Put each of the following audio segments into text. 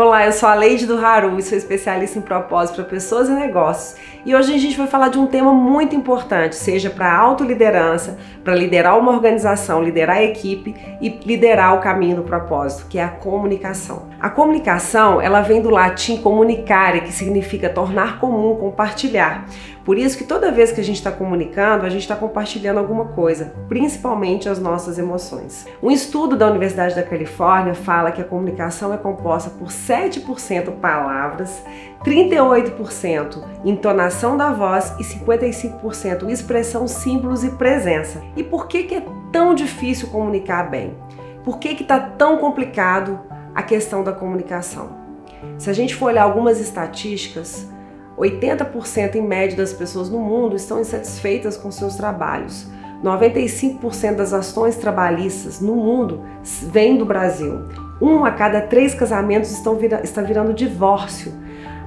Olá, eu sou a Leide do Haru e sou especialista em propósito para pessoas e negócios. E hoje a gente vai falar de um tema muito importante, seja para a autoliderança, para liderar uma organização, liderar a equipe e liderar o caminho do propósito, que é a comunicação. A comunicação, ela vem do latim comunicare, que significa tornar comum, compartilhar. Por isso que toda vez que a gente está comunicando, a gente está compartilhando alguma coisa, principalmente as nossas emoções. Um estudo da Universidade da Califórnia fala que a comunicação é composta por 7% palavras, 38% entonação da voz e 55% expressão, símbolos e presença. E por que é tão difícil comunicar bem? Por que está tão complicado a questão da comunicação? Se a gente for olhar algumas estatísticas, 80% em média das pessoas no mundo estão insatisfeitas com seus trabalhos. 95% das ações trabalhistas no mundo vêm do Brasil. 1 a cada 3 casamentos está virando divórcio.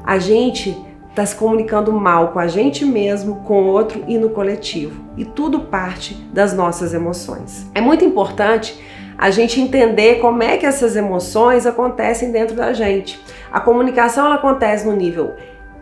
A gente está se comunicando mal com a gente mesmo, com o outro e no coletivo. E tudo parte das nossas emoções. É muito importante a gente entender como é que essas emoções acontecem dentro da gente. A comunicação ela acontece no nível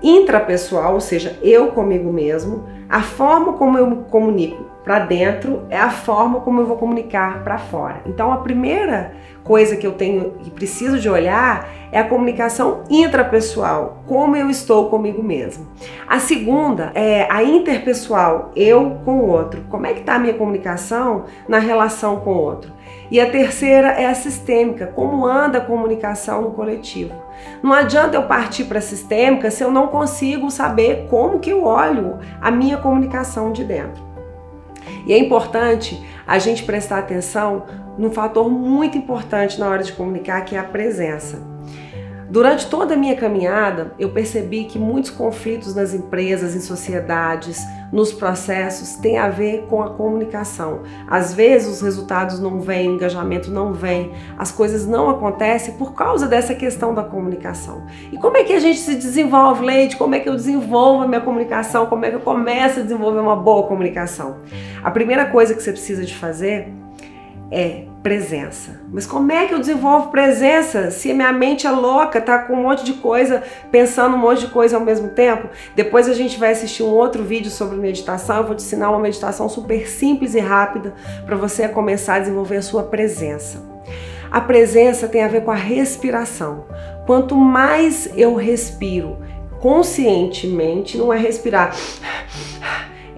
intrapessoal, ou seja, eu comigo mesmo. A forma como eu me comunico para dentro é a forma como eu vou comunicar para fora. Então a primeira coisa que eu tenho e preciso de olhar é a comunicação intrapessoal, como eu estou comigo mesmo. A segunda é a interpessoal, eu com o outro. Como é que está a minha comunicação na relação com o outro? E a terceira é a sistêmica, como anda a comunicação no coletivo. Não adianta eu partir para a sistêmica se eu não consigo saber como que eu olho a minha comunicação de dentro. E é importante a gente prestar atenção num fator muito importante na hora de comunicar, que é a presença. Durante toda a minha caminhada, eu percebi que muitos conflitos nas empresas, em sociedades, nos processos, têm a ver com a comunicação. Às vezes os resultados não vêm, o engajamento não vem, as coisas não acontecem por causa dessa questão da comunicação. E como é que a gente se desenvolve, Leide? Como é que eu desenvolvo a minha comunicação? Como é que eu começo a desenvolver uma boa comunicação? A primeira coisa que você precisa de fazer é presença. Mas como é que eu desenvolvo presença se a minha mente é louca, tá com um monte de coisa, pensando um monte de coisa ao mesmo tempo? Depois a gente vai assistir um outro vídeo sobre meditação, eu vou te ensinar uma meditação super simples e rápida para você começar a desenvolver a sua presença. A presença tem a ver com a respiração. Quanto mais eu respiro conscientemente, não é respirar,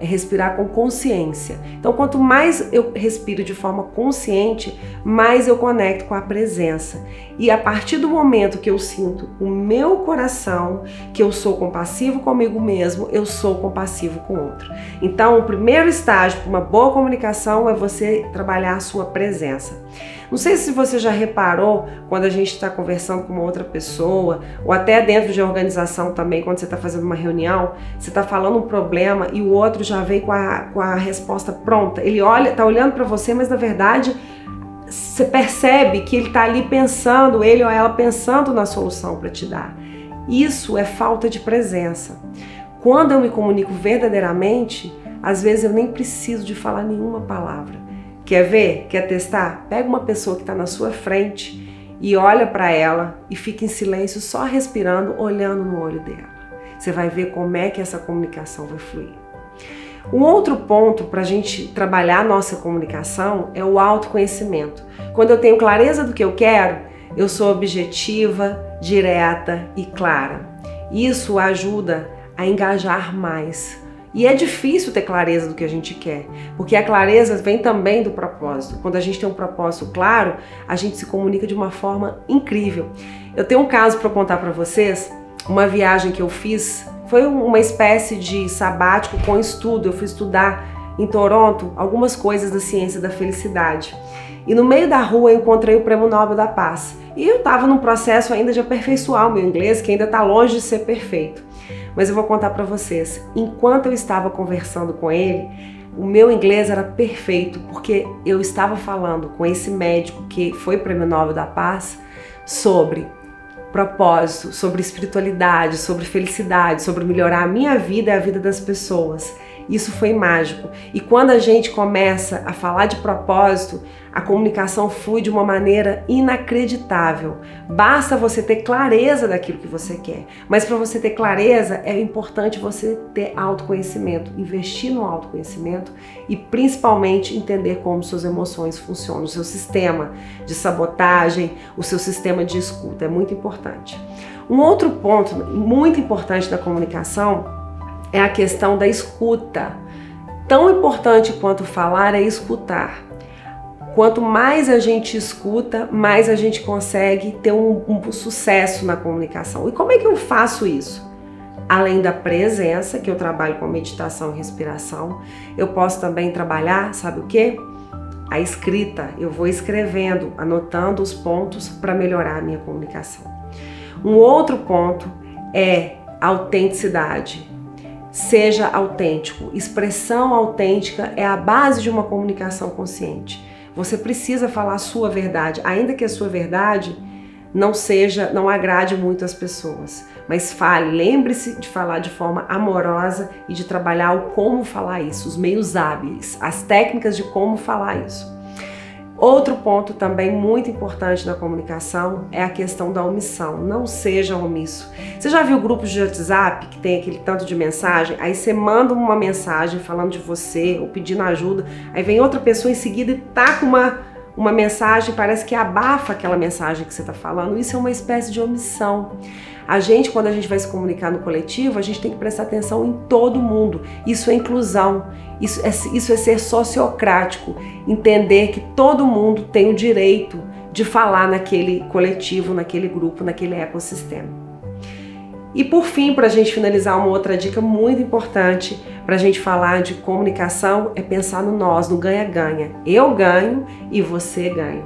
é respirar com consciência. Então, quanto mais eu respiro de forma consciente, mais eu conecto com a presença. E a partir do momento que eu sinto o meu coração, que eu sou compassivo comigo mesmo, eu sou compassivo com o outro. Então, o primeiro estágio para uma boa comunicação é você trabalhar a sua presença. Não sei se você já reparou quando a gente está conversando com uma outra pessoa, ou até dentro de organização também, quando você está fazendo uma reunião, você está falando um problema e o outro já veio com a resposta pronta. Ele está olhando para você, mas na verdade você percebe que ele está ali pensando, ele ou ela pensando na solução para te dar. Isso é falta de presença. Quando eu me comunico verdadeiramente, às vezes eu nem preciso de falar nenhuma palavra. Quer ver? Quer testar? Pega uma pessoa que está na sua frente e olha para ela e fica em silêncio, só respirando, olhando no olho dela. Você vai ver como é que essa comunicação vai fluir. Um outro ponto para a gente trabalhar a nossa comunicação é o autoconhecimento. Quando eu tenho clareza do que eu quero, eu sou objetiva, direta e clara. Isso ajuda a engajar mais. E é difícil ter clareza do que a gente quer, porque a clareza vem também do propósito. Quando a gente tem um propósito claro, a gente se comunica de uma forma incrível. Eu tenho um caso para contar para vocês, uma viagem que eu fiz, foi uma espécie de sabático com estudo. Eu fui estudar em Toronto algumas coisas da ciência da felicidade. E no meio da rua eu encontrei o Prêmio Nobel da Paz. E eu estava num processo ainda de aperfeiçoar o meu inglês, que ainda está longe de ser perfeito. Mas eu vou contar para vocês, enquanto eu estava conversando com ele, o meu inglês era perfeito, porque eu estava falando com esse médico que foi Prêmio Nobel da Paz sobre propósito, sobre espiritualidade, sobre felicidade, sobre melhorar a minha vida e a vida das pessoas. Isso foi mágico. E quando a gente começa a falar de propósito, a comunicação flui de uma maneira inacreditável. Basta você ter clareza daquilo que você quer. Mas para você ter clareza, é importante você ter autoconhecimento, investir no autoconhecimento e principalmente entender como suas emoções funcionam, o seu sistema de sabotagem, o seu sistema de escuta. É muito importante. Um outro ponto muito importante da comunicação é a questão da escuta. Tão importante quanto falar é escutar. Quanto mais a gente escuta, mais a gente consegue ter um sucesso na comunicação. E como é que eu faço isso? Além da presença, que eu trabalho com meditação e respiração, eu posso também trabalhar, sabe o quê? A escrita. Eu vou escrevendo, anotando os pontos para melhorar a minha comunicação. Um outro ponto é a autenticidade. Seja autêntico. Expressão autêntica é a base de uma comunicação consciente. Você precisa falar a sua verdade, ainda que a sua verdade não agrade muito as pessoas. Mas fale, lembre-se de falar de forma amorosa e de trabalhar o como falar isso, os meios hábeis, as técnicas de como falar isso. Outro ponto também muito importante na comunicação é a questão da omissão. Não seja omisso. Você já viu grupos de WhatsApp que tem aquele tanto de mensagem? Aí você manda uma mensagem falando de você ou pedindo ajuda, aí vem outra pessoa em seguida e tá com uma mensagem, parece que abafa aquela mensagem que você está falando. Isso é uma espécie de omissão. Quando a gente vai se comunicar no coletivo, a gente tem que prestar atenção em todo mundo. Isso é inclusão, isso é ser sociocrático, entender que todo mundo tem o direito de falar naquele coletivo, naquele grupo, naquele ecossistema. E por fim, para a gente finalizar, uma outra dica muito importante para a gente falar de comunicação é pensar no nós, no ganha-ganha. Eu ganho e você ganha.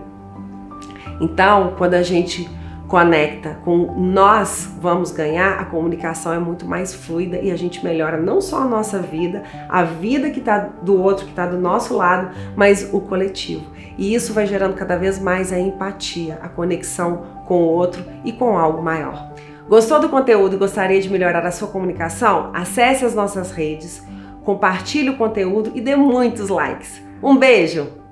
Então, quando a gente conecta com nós vamos ganhar, a comunicação é muito mais fluida e a gente melhora não só a nossa vida, a vida que está do outro, que está do nosso lado, mas o coletivo. E isso vai gerando cada vez mais a empatia, a conexão com o outro e com algo maior. Gostou do conteúdo e gostaria de melhorar a sua comunicação? Acesse as nossas redes, compartilhe o conteúdo e dê muitos likes. Um beijo!